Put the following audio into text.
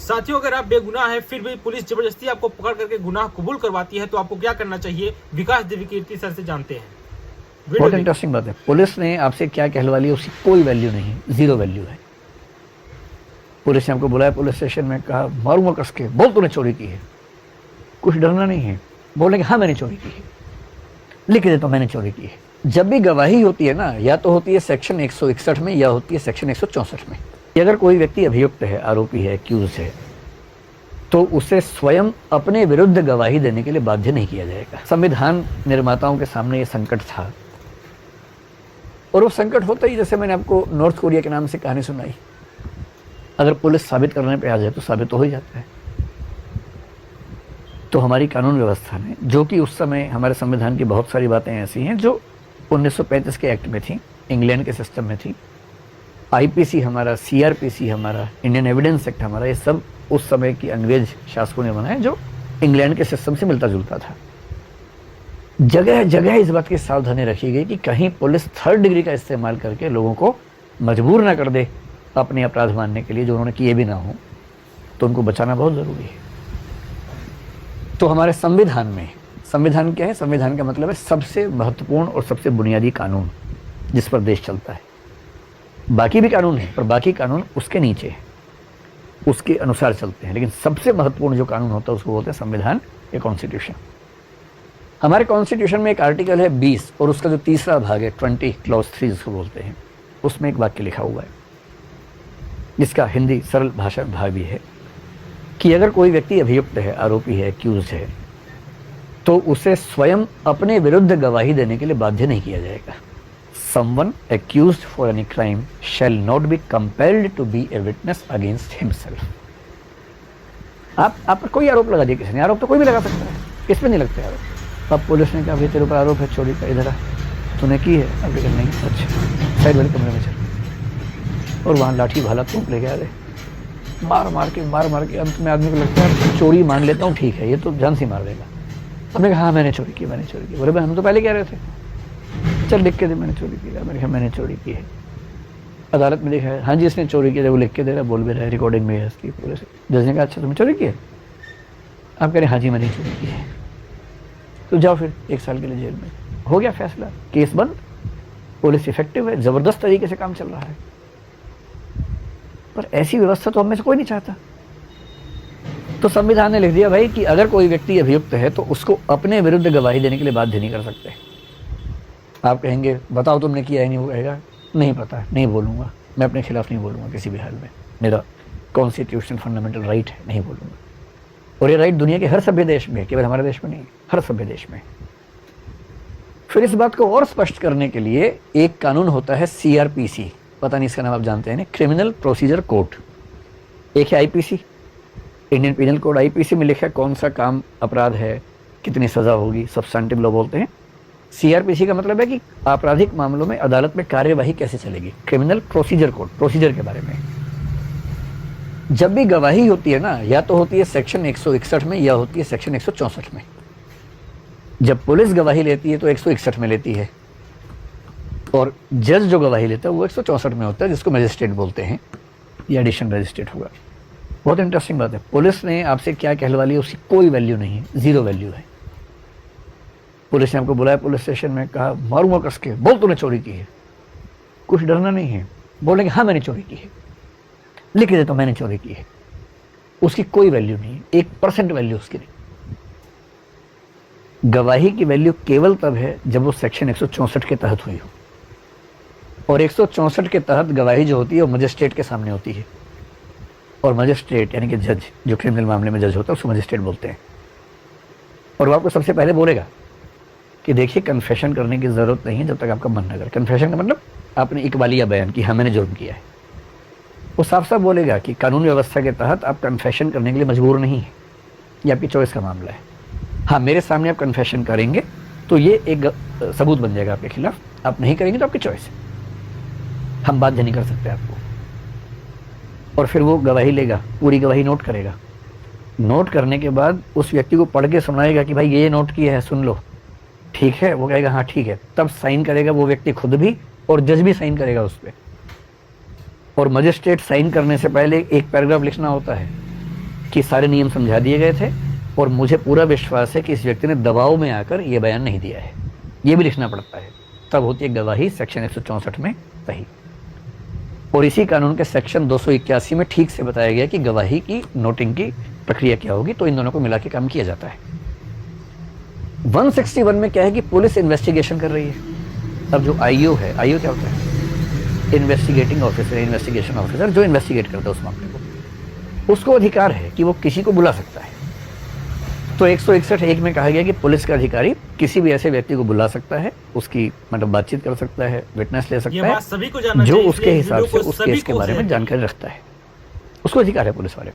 साथियों, अगर आप बेगुनाह हैं फिर भी पुलिस जबरदस्ती आपको पकड़ करके गुनाह कबूल करवाती है तो आपको क्या करना चाहिए, विकास दिव्यकीर्ति सर से जानते हैं। बहुत इंटरेस्टिंग बात है। पुलिस ने आपसे क्या कहलवा लिया उसकी कोई वैल्यू नहीं है, जीरो वैल्यू है। पुलिस ने आपको बुलाया पुलिस स्टेशन में, कहा मारूंगा कस के, बोल तूने चोरी की है। कुछ डरना नहीं है, बोलेंगे हाँ मैंने चोरी की है, लिख दे तो मैंने चोरी की है। जब भी गवाही होती है ना, या तो होती है सेक्शन 161 में या होती है सेक्शन 164 में। अगर कोई व्यक्ति अभियुक्त है, आरोपी है, एक्यूज है, तो उसे स्वयं अपने विरुद्ध गवाही देने के लिए बाध्य नहीं किया जाएगा। संविधान निर्माताओं के सामने ये संकट था, और वो संकट होता ही, जैसे मैंने आपको नॉर्थ कोरिया के नाम से कहानी सुनाई, अगर पुलिस साबित करने पे आ जाए तो साबित तो हो ही जाता है। तो हमारी कानून व्यवस्था ने, जो कि उस समय हमारे संविधान की बहुत सारी बातें ऐसी हैं जो 1935 के एक्ट में थी, इंग्लैंड के सिस्टम में थी, आईपीसी हमारा, सीआरपीसी हमारा, इंडियन एविडेंस एक्ट हमारा, ये सब उस समय की अंग्रेज शासकों ने बनाए जो इंग्लैंड के सिस्टम से मिलता जुलता था। जगह जगह इस बात की सावधानी रखी गई कि कहीं पुलिस थर्ड डिग्री का इस्तेमाल करके लोगों को मजबूर ना कर दे अपने अपराध मानने के लिए, जो उन्होंने किए भी ना हो, तो उनको बचाना बहुत ज़रूरी है। तो हमारे संविधान में, संविधान क्या है? संविधान का मतलब है सबसे महत्वपूर्ण और सबसे बुनियादी कानून जिस पर देश चलता है। बाकी भी कानून है, पर बाकी कानून उसके नीचे है, उसके अनुसार चलते हैं, लेकिन सबसे महत्वपूर्ण जो कानून होता है उसको बोलते हैं संविधान या कॉन्स्टिट्यूशन। हमारे कॉन्स्टिट्यूशन में एक आर्टिकल है 20, और उसका जो तीसरा भाग है 20 क्लॉज 3 जिसको बोलते हैं, उसमें एक वाक्य लिखा हुआ है जिसका हिंदी सरल भाषा भाग भी है कि अगर कोई व्यक्ति अभियुक्त है, आरोपी है, एक्यूज है, तो उसे स्वयं अपने विरुद्ध गवाही देने के लिए बाध्य नहीं किया जाएगा। Someone accused for any crime shall not be compelled to be a witness against himself. आप पर कोई आरोप लगा दिया किसी ने, आरोप तो कोई भी लगा सकता है, किस पे नहीं लगता आरोप। अब पुलिस ने कहा भाई तेरे ऊपर आरोप है चोरी का, इधर आ, तूने की है? अब लेकिन नहीं, अच्छा साइड वाले कमरे में चल, और वहाँ लाठी भाला तोप ले गया, अरे मार मार के अंत में आदमी को लगता है चोरी मान लेता हूँ, ठीक है ये तो जान से मार देगा। हमने कहा हाँ मैंने चोरी की, बोले भाई हम तो पहले कह रहे थे, चल लिख के दे मैंने चोरी की। मैंने कहा मैंने चोरी की है। अदालत में देखा है, हाँ जी इसने चोरी की है, वो लिख के दे रहा, बोल भी रहा है, रिकॉर्डिंग में है इसकी पूरे से। जज ने कहा अच्छा तुमने चोरी की है? आप कह रहे हाँ जी मैंने चोरी की है, तो जाओ फिर 1 साल के लिए जेल में। हो गया फैसला, केस बंद, पुलिस इफेक्टिव है, जबरदस्त तरीके से काम चल रहा है। पर ऐसी व्यवस्था तो हम में से कोई नहीं चाहता। तो संविधान ने लिख दिया भाई कि अगर कोई व्यक्ति अभियुक्त है तो उसको अपने विरुद्ध गवाही देने के लिए बाध्य नहीं कर सकते। आप कहेंगे बताओ तुमने किया है? नहीं, वो कहेगा नहीं पता, नहीं बोलूँगा, मैं अपने खिलाफ नहीं बोलूँगा किसी भी हाल में, मेरा कॉन्स्टिट्यूशन फंडामेंटल राइट है, नहीं बोलूँगा। और ये राइट दुनिया के हर सभ्य देश में, केवल हमारे देश में नहीं, हर सभ्य देश में। फिर इस बात को और स्पष्ट करने के लिए एक कानून होता है सीआरपीसी, पता नहीं इसका नाम आप जानते हैं, क्रिमिनल प्रोसीजर कोड। एक है IPC, Indian penal code. IPC में लिखा है कौन सा काम अपराध है, कितनी सजा होगी, सब्सटेंटिव लॉ बोलते हैं। सीआरपीसी का मतलब है कि आपराधिक मामलों में अदालत में कार्यवाही कैसे चलेगी, क्रिमिनल प्रोसीजर कोड, प्रोसीजर के बारे में। जब भी गवाही होती है ना, या तो होती है सेक्शन 161 में या होती है सेक्शन 164 में। जब पुलिस गवाही लेती है तो 161 में लेती है, और जज जो गवाही लेता है वो 164 में होता है, जिसको मजिस्ट्रेट बोलते हैं, या एडिशनल मजिस्ट्रेट होगा। बहुत इंटरेस्टिंग बात है। पुलिस ने आपसे क्या कहलवा लिया उसकी कोई वैल्यू नहीं है, जीरो वैल्यू है। पुलिस ने आपको बुलाया पुलिस स्टेशन में, कहा मारूंगा कस के, बोल तूने चोरी की है। कुछ डरना नहीं है, बोलेंगे हाँ मैंने चोरी की है, लिख दे तो मैंने चोरी की है। उसकी कोई वैल्यू नहीं है, 1% वैल्यू उसकी नहीं। गवाही की वैल्यू केवल तब है जब वो सेक्शन 164 के तहत हुई हो, और 164 के तहत गवाही जो होती है वो मजिस्ट्रेट के सामने होती है, और मजिस्ट्रेट यानी कि जज, जो क्रिमिनल मामले में जज होता है उसको मजिस्ट्रेट बोलते हैं। और वो आपको सबसे पहले बोलेगा कि देखिए कन्फेशन करने की ज़रूरत नहीं है जब तक आपका मन न करे। कन्फेशन का मतलब आपने इकबालिया बयान कि हाँ मैंने जुर्म किया है। वो साफ साफ बोलेगा कि कानून व्यवस्था के तहत आप कन्फेशन करने के लिए मजबूर नहीं है, ये आपकी चॉइस का मामला है। हाँ मेरे सामने आप कन्फेशन करेंगे तो ये एक सबूत बन जाएगा आपके खिलाफ, आप नहीं करेंगे तो आपकी चॉइस है, हम बाध्य नहीं कर सकते आपको। और फिर वो गवाही लेगा, पूरी गवाही नोट करेगा। नोट करने के बाद उस व्यक्ति को पढ़ के सुनाएगा कि भाई ये नोट किया है, सुन लो, ठीक है? वो कहेगा हाँ ठीक है, तब साइन करेगा वो व्यक्ति खुद भी, और जज भी साइन करेगा उस पर। और मजिस्ट्रेट साइन करने से पहले एक पैराग्राफ लिखना होता है कि सारे नियम समझा दिए गए थे और मुझे पूरा विश्वास है कि इस व्यक्ति ने दबाव में आकर यह बयान नहीं दिया है, ये भी लिखना पड़ता है, तब होती है गवाही सेक्शन 164 में सही। और इसी कानून के सेक्शन 281 में ठीक से बताया गया कि गवाही की नोटिंग की प्रक्रिया क्या होगी, तो इन दोनों को मिला के काम किया जाता है। 161 में क्या है कि पुलिस इन्वेस्टिगेशन कर रही है। अब जो आईओ है, आईओ क्या होता है? इन्वेस्टिगेटिंग ऑफिसर, इन्वेस्टिगेशन ऑफिसर, जो इन्वेस्टिगेट करता है उस मामले को, उसको अधिकार है कि वो किसी को बुला सकता है। तो 161(1) में कहा गया कि पुलिस का अधिकारी किसी भी ऐसे व्यक्ति को बुला सकता है, उसकी मतलब बातचीत कर सकता है, विटनेस ले सकता है, सभी को जानना जो चाहिए, उसके इसलिए हिसाब से वीडियो को उस सभी केस के को बारे में शेयर जानकारी रखता है। उसको अधिकार है पुलिस वाले